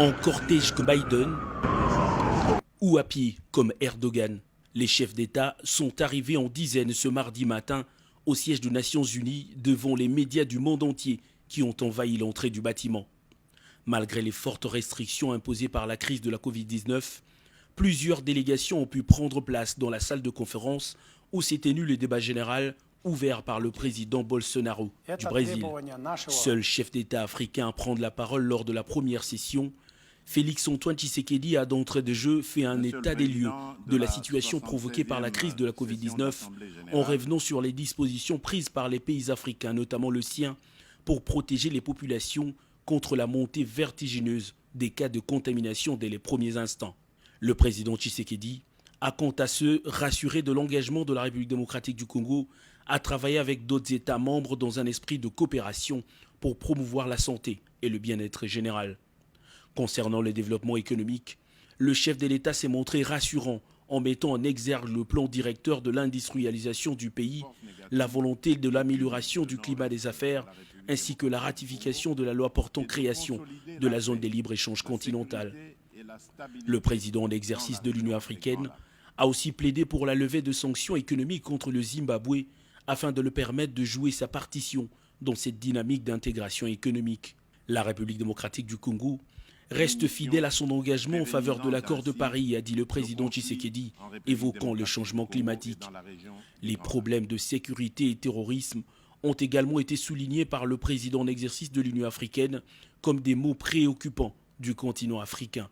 En cortège comme Biden ou à pied comme Erdogan, les chefs d'État sont arrivés en dizaines ce mardi matin au siège des Nations Unies devant les médias du monde entier qui ont envahi l'entrée du bâtiment. Malgré les fortes restrictions imposées par la crise de la Covid-19, plusieurs délégations ont pu prendre place dans la salle de conférence où s'est tenu le débat général ouvert par le président Bolsonaro du Brésil. Seul chef d'État africain à prendre la parole lors de la première session, Félix-Antoine Tshisekedi a d'entrée de jeu fait un état des lieux de la situation provoquée par la crise de la Covid-19 en revenant sur les dispositions prises par les pays africains, notamment le sien, pour protéger les populations contre la montée vertigineuse des cas de contamination dès les premiers instants. Le président Tshisekedi a quant à ce rassuré de l'engagement de la République démocratique du Congo à travailler avec d'autres États membres dans un esprit de coopération pour promouvoir la santé et le bien-être général. Concernant le développement économique, le chef de l'État s'est montré rassurant en mettant en exergue le plan directeur de l'industrialisation du pays, la volonté de l'amélioration du climat des affaires, ainsi que la ratification de la loi portant création de la zone des libre-échanges continentale. Le président en exercice de l'Union africaine a aussi plaidé pour la levée de sanctions économiques contre le Zimbabwe afin de le permettre de jouer sa partition dans cette dynamique d'intégration économique. La République démocratique du Congo reste fidèle à son engagement en faveur de l'accord de Paris, a dit le président Tshisekedi, évoquant le changement climatique. Les problèmes de sécurité et terrorisme ont également été soulignés par le président en exercice de l'Union africaine comme des maux préoccupants du continent africain.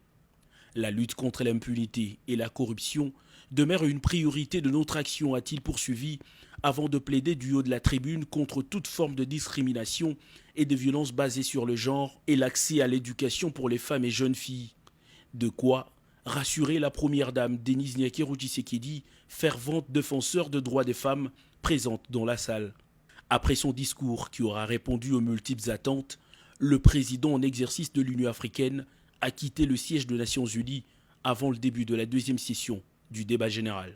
La lutte contre l'impunité et la corruption demeure une priorité de notre action, a-t-il poursuivi, avant de plaider du haut de la tribune contre toute forme de discrimination et de violence basée sur le genre et l'accès à l'éducation pour les femmes et jeunes filles. De quoi rassurer la première dame Denise Nyakero Tshisekedi, fervente défenseur de droits des femmes, présente dans la salle. Après son discours qui aura répondu aux multiples attentes, le président en exercice de l'Union africaine a quitté le siège des Nations Unies avant le début de la deuxième session du débat général.